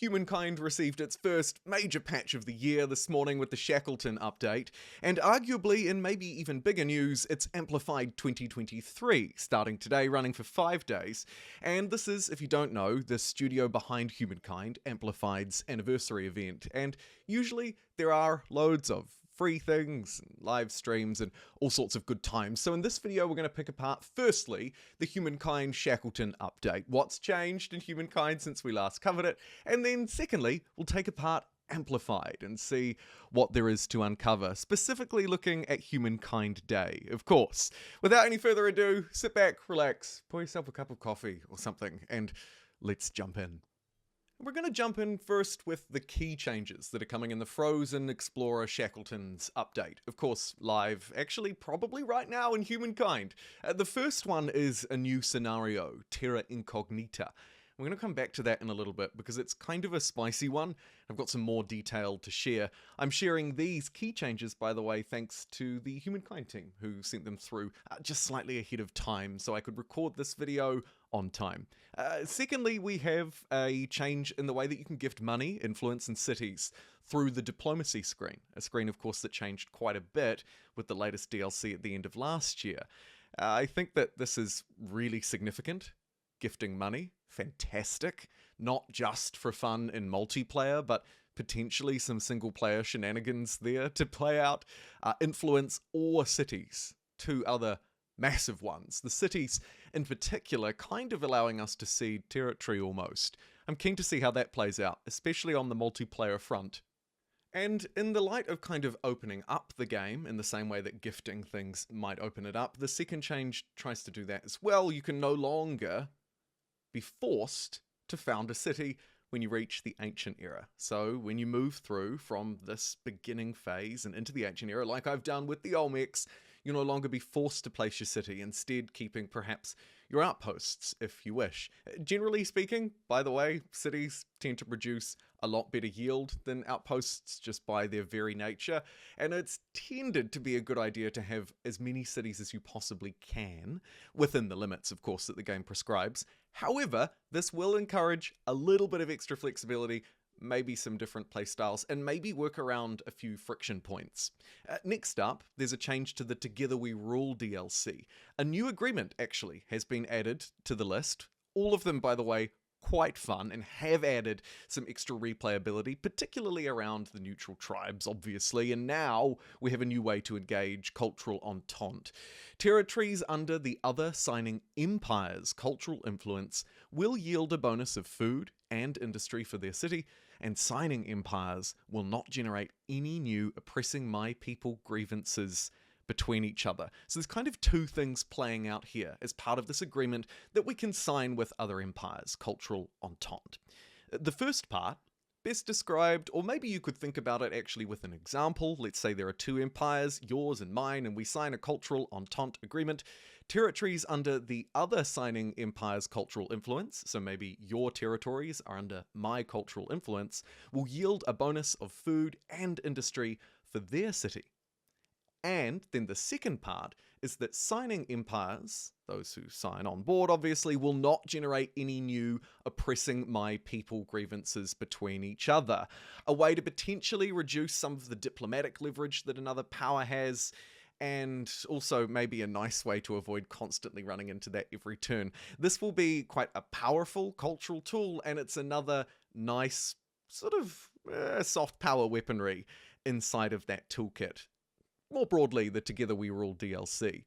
Humankind received its first major patch of the year this morning with the Shackleton update, and arguably in maybe even bigger news, it's Amplified 2023, starting today, running for 5 days. And this is, if you don't know, the studio behind Humankind, Amplified's anniversary event, and usually there are loads of free things, and live streams, and all sorts of good times. So in this video, we're going to pick apart, firstly, the Humankind Shackleton update. What's changed in Humankind since we last covered it? And then secondly, we'll take apart Amplified and see what there is to uncover, specifically looking at Humankind Day, of course. Without any further ado, sit back, relax, pour yourself a cup of coffee or something, and let's jump in. We're going to jump in first with the key changes that are coming in the Frozen Explorer Shackleton's update. Of course, live, actually probably right now in Humankind. The first one is a new scenario, Terra Incognita. We're going to come back to that in a little bit because it's kind of a spicy one. I've got some more detail to share. I'm sharing these key changes, by the way, thanks to the Humankind team who sent them through just slightly ahead of time so I could record this video on time. Secondly, we have a change in the way that you can gift money, influence, and cities through the diplomacy screen. A screen, of course, that changed quite a bit with the latest DLC at the end of last year. I think that this is really significant. Gifting money, fantastic. Not just for fun in multiplayer, but potentially some single-player shenanigans there to play out. Influence or cities, two other massive ones. The cities, in particular, kind of allowing us to cede territory almost. I'm keen to see how that plays out, especially on the multiplayer front. And in the light of kind of opening up the game in the same way that gifting things might open it up, the second change tries to do that as well. You can no longer be forced to found a city when you reach the Ancient Era. So when you move through from this beginning phase and into the Ancient Era, like I've done with the Olmecs, you'll no longer be forced to place your city, instead keeping perhaps your outposts if you wish. Generally speaking, by the way, cities tend to produce a lot better yield than outposts just by their very nature, and it's tended to be a good idea to have as many cities as you possibly can, within the limits, of course, that the game prescribes. However, this will encourage a little bit of extra flexibility, maybe some different playstyles, and maybe work around a few friction points. Next up, there's a change to the Together We Rule DLC. A new agreement, actually, has been added to the list. All of them, by the way, quite fun and have added some extra replayability, particularly around the neutral tribes, obviously, and now we have a new way to engage cultural entente. Territories under the other signing empires' cultural influence will yield a bonus of food and industry for their city, and signing empires will not generate any new oppressing my people grievances between each other. So there's kind of two things playing out here as part of this agreement that we can sign with other empires, cultural entente. The first part, best described, or maybe you could think about it actually with an example. Let's say there are two empires, yours and mine, and we sign a cultural entente agreement. Territories under the other signing empire's cultural influence, so maybe your territories are under my cultural influence, will yield a bonus of food and industry for their city. And then the second part is that signing empires, those who sign on board obviously, will not generate any new oppressing my people grievances between each other. A way to potentially reduce some of the diplomatic leverage that another power has, and also maybe a nice way to avoid constantly running into that every turn. This will be quite a powerful cultural tool, and it's another nice sort of soft power weaponry inside of that toolkit. More broadly, the Together We Rule DLC.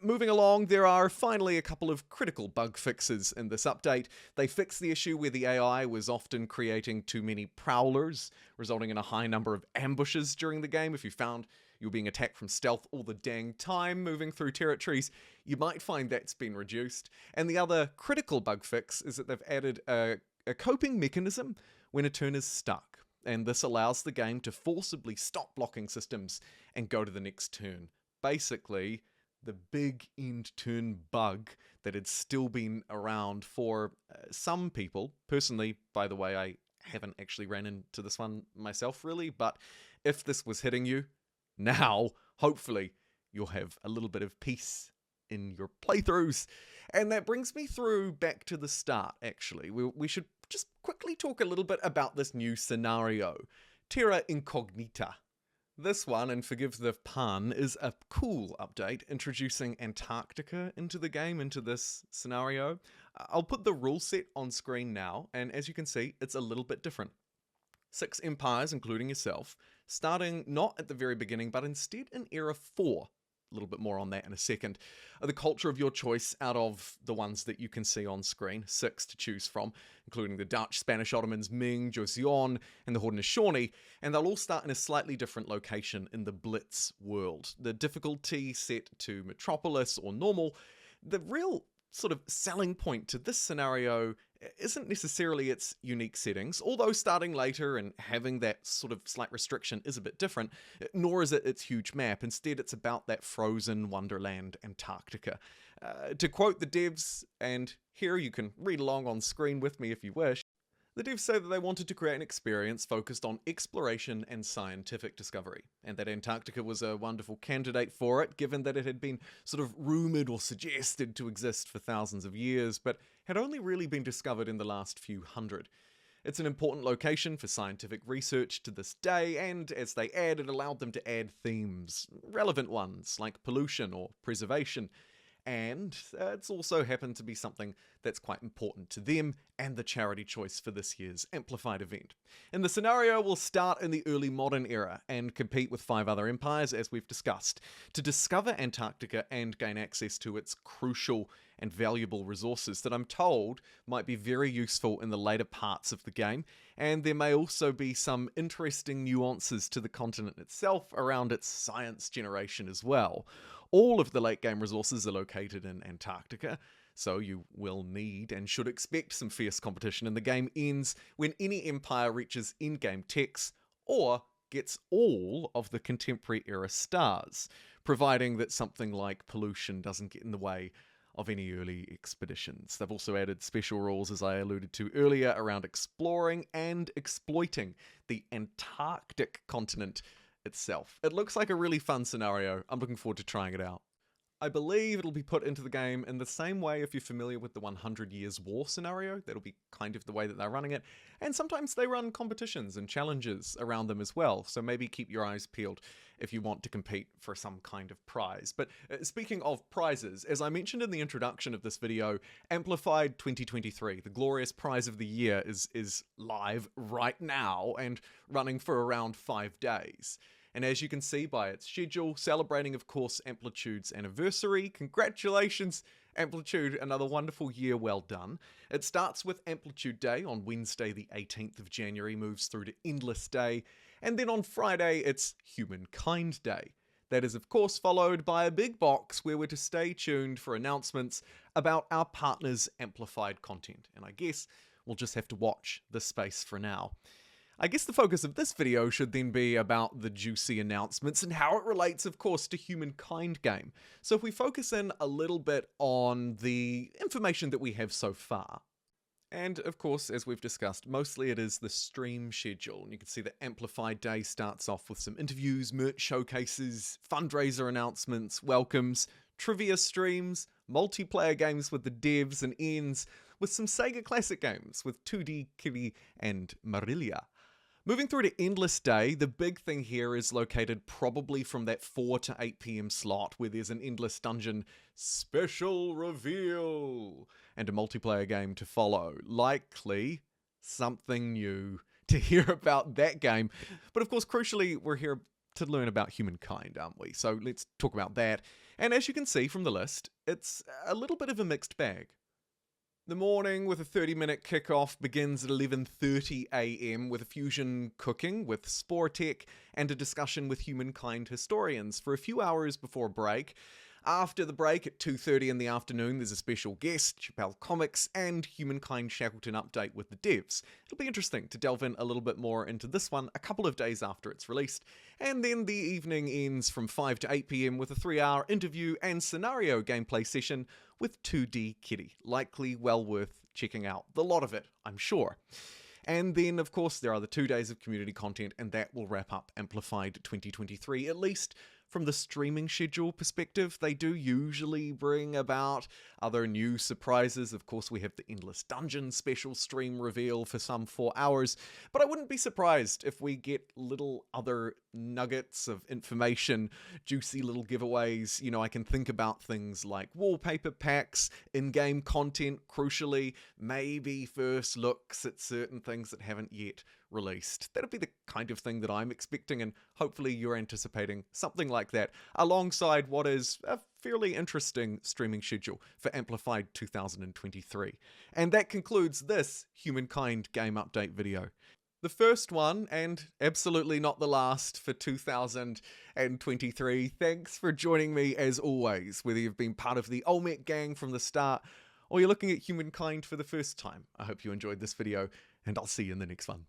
Moving along, there are finally a couple of critical bug fixes in this update. They fixed the issue where the AI was often creating too many prowlers, resulting in a high number of ambushes during the game. If you found you were being attacked from stealth all the dang time moving through territories, you might find that's been reduced. And the other critical bug fix is that they've added a coping mechanism when a turn is stuck. And this allows the game to forcibly stop blocking systems and go to the next turn. Basically, the big end turn bug that had still been around for some people. Personally, by the way, I haven't actually ran into this one myself really, but if this was hitting you, now, hopefully, you'll have a little bit of peace in your playthroughs. And that brings me through back to the start, actually. We should just quickly talk a little bit about this new scenario, Terra Incognita. This one, and forgive the pun, is a cool update introducing Antarctica into the game, into this scenario. I'll put the rule set on screen now, and as you can see, it's a little bit different. 6 empires, including yourself, starting not at the very beginning, but instead in Era 4. A little bit more on that in a second. The culture of your choice out of the ones that you can see on screen, 6 to choose from, including the Dutch, Spanish, Ottomans, Ming, Joseon, and the Haudenosaunee, and they'll all start in a slightly different location in the Blitz world. The difficulty set to Metropolis or normal. The real sort of selling point to this scenario isn't necessarily its unique settings, although starting later and having that sort of slight restriction is a bit different, nor is it its huge map. Instead, it's about that frozen wonderland Antarctica. To quote the devs, and here you can read along on screen with me if you wish, the devs say that they wanted to create an experience focused on exploration and scientific discovery, and that Antarctica was a wonderful candidate for it, given that it had been sort of rumoured or suggested to exist for thousands of years, but had only really been discovered in the last few hundred. It's an important location for scientific research to this day, and as they add, it allowed them to add themes, relevant ones like pollution or preservation. And it's also happened to be something that's quite important to them and the charity choice for this year's Amplified event. In the scenario, we'll start in the early modern era and compete with 5 other empires, as we've discussed, to discover Antarctica and gain access to its crucial and valuable resources that I'm told might be very useful in the later parts of the game, and there may also be some interesting nuances to the continent itself around its science generation as well. All of the late game resources are located in Antarctica, so you will need and should expect some fierce competition, and the game ends when any empire reaches endgame techs or gets all of the contemporary era stars, providing that something like pollution doesn't get in the way of any early expeditions. They've also added special rules, as I alluded to earlier, around exploring and exploiting the Antarctic continent itself. It looks like a really fun scenario. I'm looking forward to trying it out. I believe it'll be put into the game in the same way if you're familiar with the 100 Years War scenario. That'll be kind of the way that they're running it. And sometimes they run competitions and challenges around them as well, so maybe keep your eyes peeled if you want to compete for some kind of prize. But speaking of prizes, as I mentioned in the introduction of this video, Amplified 2023, the glorious prize of the year, is live right now and running for around 5 days. And as you can see by its schedule, celebrating, of course, Amplitude's anniversary. Congratulations, Amplitude, another wonderful year well done. It starts with Amplitude Day on Wednesday, the 18th of January, moves through to Endless Day, and then on Friday, it's Humankind Day. That is, of course, followed by a big box where we're to stay tuned for announcements about our partners' amplified content. And I guess we'll just have to watch this space for now. I guess the focus of this video should then be about the juicy announcements and how it relates, of course, to Humankind game. So if we focus in a little bit on the information that we have so far, and of course, as we've discussed, mostly it is the stream schedule. And you can see that Amplified Day starts off with some interviews, merch showcases, fundraiser announcements, welcomes, trivia streams, multiplayer games with the devs, and ends with some Sega classic games with 2D Kitty and Marilia. Moving through to Endless Day, the big thing here is located probably from that 4 to 8 PM slot where there's an Endless Dungeon special reveal and a multiplayer game to follow. Likely something new to hear about that game. But of course, crucially, we're here to learn about Humankind, aren't we? So let's talk about that. And as you can see from the list, it's a little bit of a mixed bag. The morning with a 30-minute kickoff begins at 11:30 AM with a fusion cooking with Sportech and a discussion with Humankind historians for a few hours before a break. After the break at 2:30 in the afternoon, there's a special guest, Chappelle Comics, and Humankind Shackleton update with the devs. It'll be interesting to delve in a little bit more into this one a couple of days after it's released. And then the evening ends from 5 to 8 PM with a 3-hour interview and scenario gameplay session with 2D Kitty. Likely well worth checking out. The lot of it, I'm sure. And then, of course, there are the 2 days of community content, and that will wrap up Amplified 2023, at least from the streaming schedule perspective. They do usually bring about other new surprises. Of course, we have the Endless Dungeon special stream reveal for some 4 hours, but I wouldn't be surprised if we get little other nuggets of information, juicy little giveaways. You know, I can think about things like wallpaper packs, in-game content, crucially, maybe first looks at certain things that haven't yet released. That'd be the kind of thing that I'm expecting, and hopefully you're anticipating something like that, alongside what is a fairly interesting streaming schedule for Amplified 2023. And that concludes this Humankind game update video. The first one, and absolutely not the last, for 2023. Thanks for joining me as always, whether you've been part of the Olmec gang from the start, or you're looking at Humankind for the first time. I hope you enjoyed this video, and I'll see you in the next one.